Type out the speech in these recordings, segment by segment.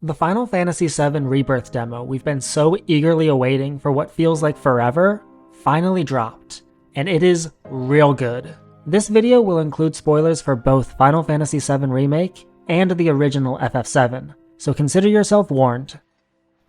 The Final Fantasy VII Rebirth demo we've been so eagerly awaiting for what feels like forever finally dropped, and it is real good. This video will include spoilers for both Final Fantasy VII Remake and the original FF7, so consider yourself warned.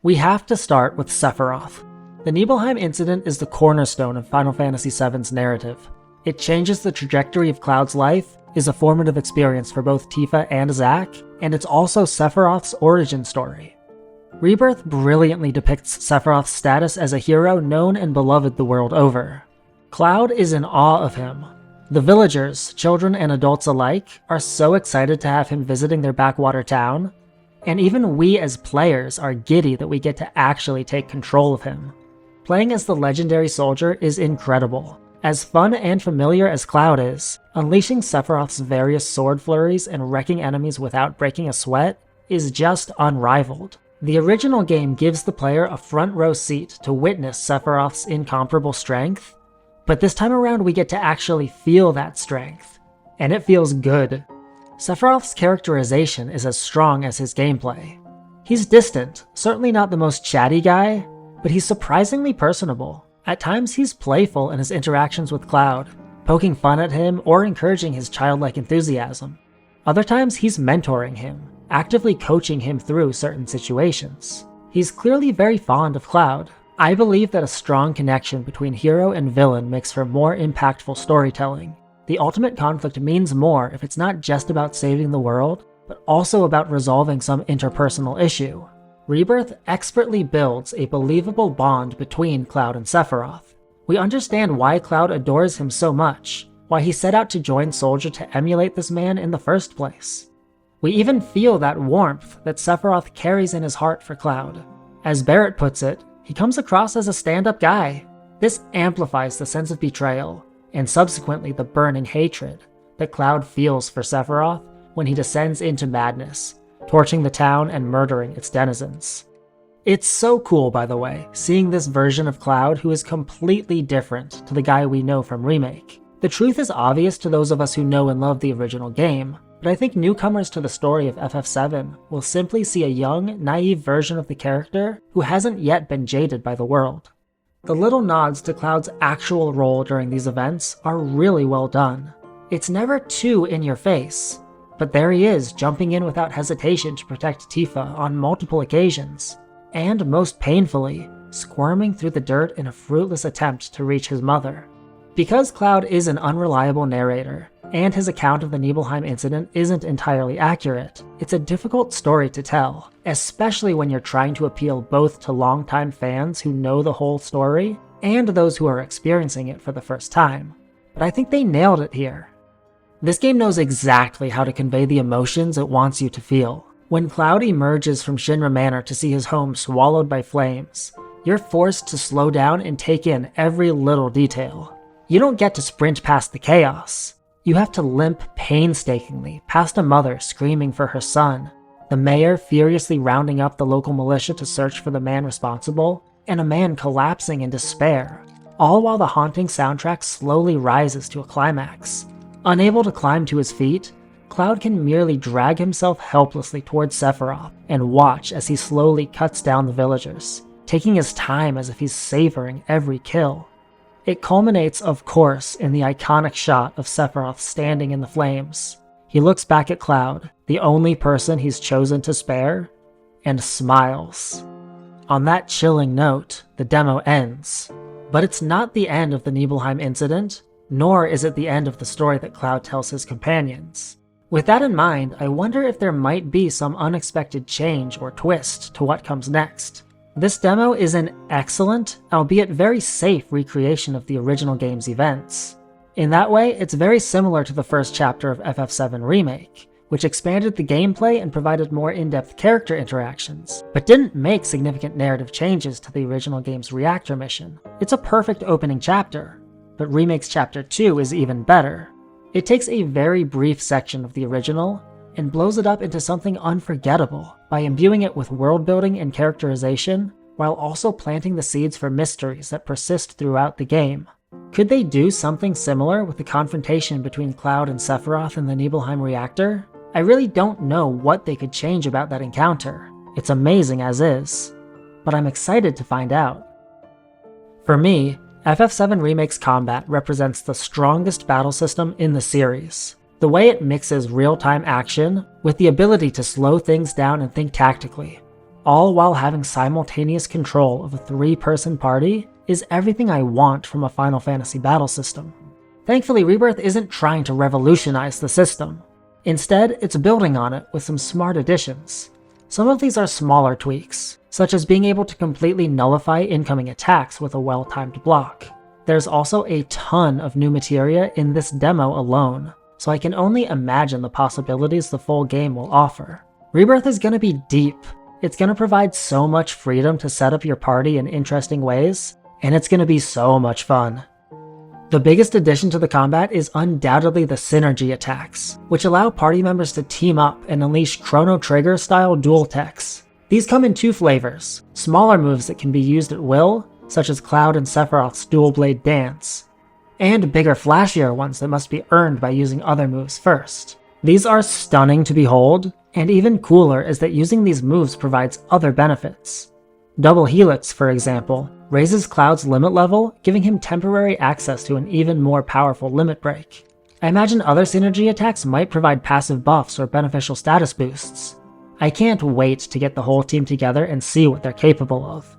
We have to start with Sephiroth. The Nibelheim incident is the cornerstone of Final Fantasy VII's narrative. It changes the trajectory of Cloud's life, is a formative experience for both Tifa and Zack, and it's also Sephiroth's origin story. Rebirth brilliantly depicts Sephiroth's status as a hero known and beloved the world over. Cloud is in awe of him. The villagers, children and adults alike, are so excited to have him visiting their backwater town, and even we as players are giddy that we get to actually take control of him. Playing as the legendary soldier is incredible. As fun and familiar as Cloud is, unleashing Sephiroth's various sword flurries and wrecking enemies without breaking a sweat is just unrivaled. The original game gives the player a front row seat to witness Sephiroth's incomparable strength, but this time around we get to actually feel that strength, and it feels good. Sephiroth's characterization is as strong as his gameplay. He's distant, certainly not the most chatty guy, but he's surprisingly personable. At times he's playful in his interactions with Cloud, poking fun at him or encouraging his childlike enthusiasm. Other times he's mentoring him, actively coaching him through certain situations. He's clearly very fond of Cloud. I believe that a strong connection between hero and villain makes for more impactful storytelling. The ultimate conflict means more if it's not just about saving the world, but also about resolving some interpersonal issue. Rebirth expertly builds a believable bond between Cloud and Sephiroth. We understand why Cloud adores him so much, why he set out to join Soldier to emulate this man in the first place. We even feel that warmth that Sephiroth carries in his heart for Cloud. As Barrett puts it, he comes across as a stand-up guy. This amplifies the sense of betrayal, and subsequently the burning hatred that Cloud feels for Sephiroth when he descends into madness, torching the town and murdering its denizens. It's so cool, by the way, seeing this version of Cloud who is completely different to the guy we know from Remake. The truth is obvious to those of us who know and love the original game, but I think newcomers to the story of FF7 will simply see a young, naive version of the character who hasn't yet been jaded by the world. The little nods to Cloud's actual role during these events are really well done. It's never too in your face, but there he is, jumping in without hesitation to protect Tifa on multiple occasions, and most painfully, squirming through the dirt in a fruitless attempt to reach his mother. Because Cloud is an unreliable narrator, and his account of the Nibelheim incident isn't entirely accurate, it's a difficult story to tell, especially when you're trying to appeal both to longtime fans who know the whole story, and those who are experiencing it for the first time. But I think they nailed it here. This game knows exactly how to convey the emotions it wants you to feel. When Cloud emerges from Shinra Manor to see his home swallowed by flames, you're forced to slow down and take in every little detail. You don't get to sprint past the chaos. You have to limp painstakingly past a mother screaming for her son, the mayor furiously rounding up the local militia to search for the man responsible, and a man collapsing in despair, all while the haunting soundtrack slowly rises to a climax. Unable to climb to his feet, Cloud can merely drag himself helplessly towards Sephiroth and watch as he slowly cuts down the villagers, taking his time as if he's savoring every kill. It culminates, of course, in the iconic shot of Sephiroth standing in the flames. He looks back at Cloud, the only person he's chosen to spare, and smiles. On that chilling note, the demo ends. But it's not the end of the Nibelheim incident, nor is it the end of the story that Cloud tells his companions. With that in mind, I wonder if there might be some unexpected change or twist to what comes next. This demo is an excellent, albeit very safe recreation of the original game's events. In that way, it's very similar to the first chapter of FF7 Remake, which expanded the gameplay and provided more in-depth character interactions, but didn't make significant narrative changes to the original game's reactor mission. It's a perfect opening chapter, but Remake's Chapter 2 is even better. It takes a very brief section of the original and blows it up into something unforgettable by imbuing it with world building and characterization, while also planting the seeds for mysteries that persist throughout the game. Could they do something similar with the confrontation between Cloud and Sephiroth in the Nibelheim reactor? I really don't know what they could change about that encounter. It's amazing as is, but I'm excited to find out. For me, FF7 Remake's combat represents the strongest battle system in the series. The way it mixes real-time action with the ability to slow things down and think tactically, all while having simultaneous control of a 3-person party, is everything I want from a Final Fantasy battle system. Thankfully, Rebirth isn't trying to revolutionize the system. Instead, it's building on it with some smart additions. Some of these are smaller tweaks, such as being able to completely nullify incoming attacks with a well-timed block. There's also a ton of new materia in this demo alone, so I can only imagine the possibilities the full game will offer. Rebirth is going to be deep. It's going to provide so much freedom to set up your party in interesting ways, and it's going to be so much fun. The biggest addition to the combat is undoubtedly the synergy attacks, which allow party members to team up and unleash Chrono Trigger style dual techs. These come in 2 flavors: smaller moves that can be used at will, such as Cloud and Sephiroth's dual blade dance, and bigger flashier ones that must be earned by using other moves first. These are stunning to behold, and even cooler is that using these moves provides other benefits. Double Helix, for example, raises Cloud's limit level, giving him temporary access to an even more powerful limit break. I imagine other synergy attacks might provide passive buffs or beneficial status boosts. I can't wait to get the whole team together and see what they're capable of.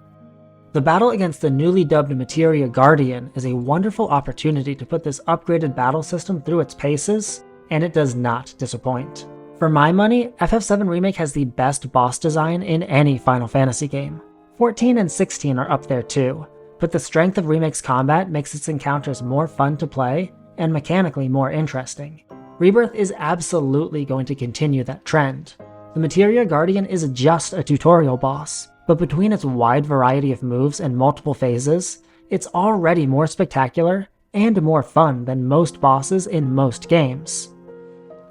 The battle against the newly dubbed Materia Guardian is a wonderful opportunity to put this upgraded battle system through its paces, and it does not disappoint. For my money, FF7 Remake has the best boss design in any Final Fantasy game. 14 and 16 are up there too, but the strength of Remake's combat makes its encounters more fun to play and mechanically more interesting. Rebirth is absolutely going to continue that trend. The Materia Guardian is just a tutorial boss, but between its wide variety of moves and multiple phases, it's already more spectacular and more fun than most bosses in most games.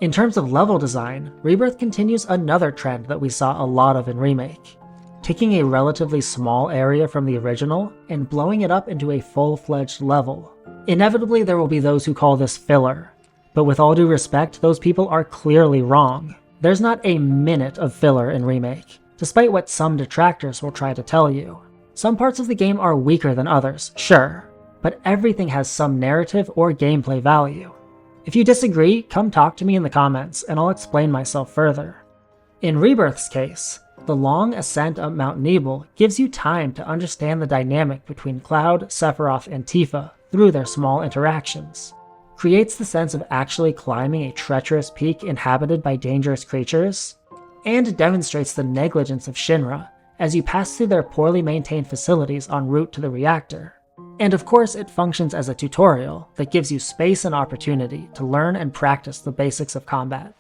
In terms of level design, Rebirth continues another trend that we saw a lot of in Remake. Taking a relatively small area from the original and blowing it up into a full-fledged level. Inevitably, there will be those who call this filler, but with all due respect, those people are clearly wrong. There's not a minute of filler in Remake, despite what some detractors will try to tell you. Some parts of the game are weaker than others, sure, but everything has some narrative or gameplay value. If you disagree, come talk to me in the comments and I'll explain myself further. In Rebirth's case, the long ascent up Mount Nebel gives you time to understand the dynamic between Cloud, Sephiroth, and Tifa through their small interactions. Creates the sense of actually climbing a treacherous peak inhabited by dangerous creatures, and demonstrates the negligence of Shinra as you pass through their poorly maintained facilities en route to the reactor. And of course, it functions as a tutorial that gives you space and opportunity to learn and practice the basics of combat.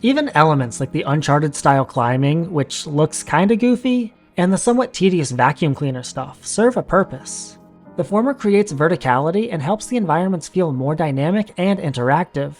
Even elements like the Uncharted-style climbing, which looks kinda goofy, and the somewhat tedious vacuum cleaner stuff serve a purpose. The former creates verticality and helps the environments feel more dynamic and interactive,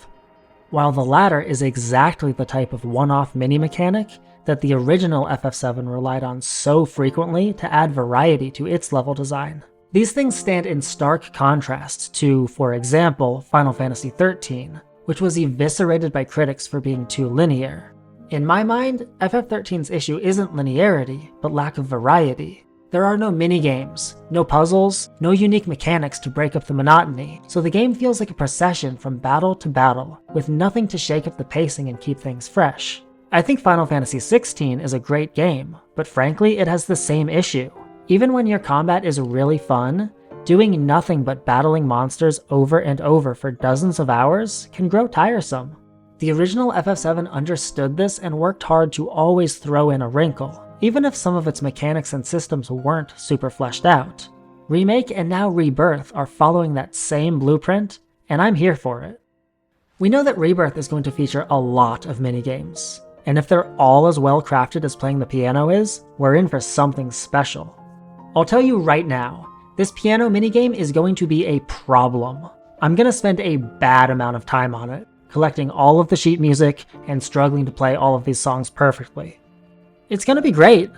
while the latter is exactly the type of one-off mini-mechanic that the original FF7 relied on so frequently to add variety to its level design. These things stand in stark contrast to, for example, Final Fantasy XIII, which was eviscerated by critics for being too linear. In my mind, FF13's issue isn't linearity, but lack of variety. There are no mini-games, no puzzles, no unique mechanics to break up the monotony, so the game feels like a procession from battle to battle, with nothing to shake up the pacing and keep things fresh. I think Final Fantasy XVI is a great game, but frankly it has the same issue. Even when your combat is really fun, doing nothing but battling monsters over and over for dozens of hours can grow tiresome. The original FF7 understood this and worked hard to always throw in a wrinkle, even if some of its mechanics and systems weren't super fleshed out. Remake and now Rebirth are following that same blueprint, and I'm here for it. We know that Rebirth is going to feature a lot of minigames, and if they're all as well crafted as playing the piano is, we're in for something special. I'll tell you right now, this piano minigame is going to be a problem. I'm gonna spend a bad amount of time on it, collecting all of the sheet music and struggling to play all of these songs perfectly. It's gonna be great.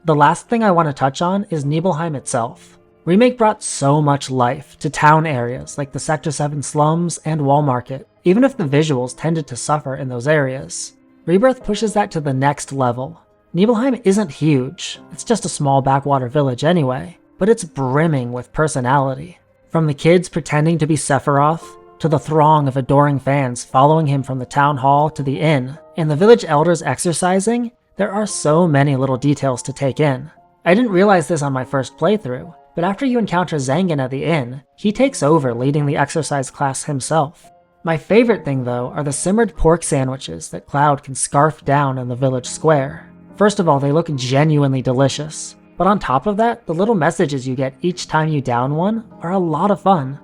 The last thing I want to touch on is Nibelheim itself. Remake brought so much life to town areas like the Sector 7 slums and Wall Market, even if the visuals tended to suffer in those areas. Rebirth pushes that to the next level, Nibelheim isn't huge, it's just a small backwater village anyway, but it's brimming with personality. From the kids pretending to be Sephiroth, to the throng of adoring fans following him from the town hall to the inn, and the village elders exercising, there are so many little details to take in. I didn't realize this on my first playthrough, but after you encounter Zangan at the inn, he takes over leading the exercise class himself. My favorite thing though are the simmered pork sandwiches that Cloud can scarf down in the village square. First of all, they look genuinely delicious, but on top of that, the little messages you get each time you down one are a lot of fun.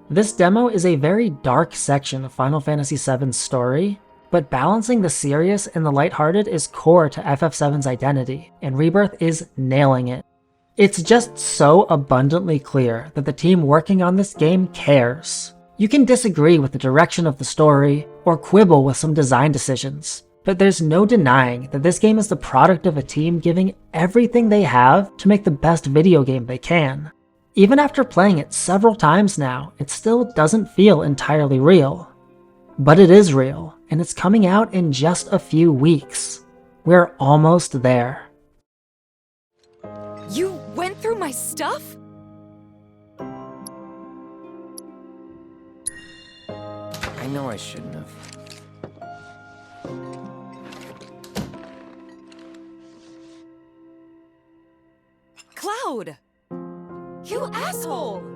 This demo is a very dark section of Final Fantasy VII's story, but balancing the serious and the lighthearted is core to FF7's identity, and Rebirth is nailing it. It's just so abundantly clear that the team working on this game cares. You can disagree with the direction of the story, or quibble with some design decisions, but there's no denying that this game is the product of a team giving everything they have to make the best video game they can. Even after playing it several times now, it still doesn't feel entirely real. But it is real, and it's coming out in just a few weeks. We're almost there. You went through my stuff? I know I shouldn't have. Cloud! You asshole!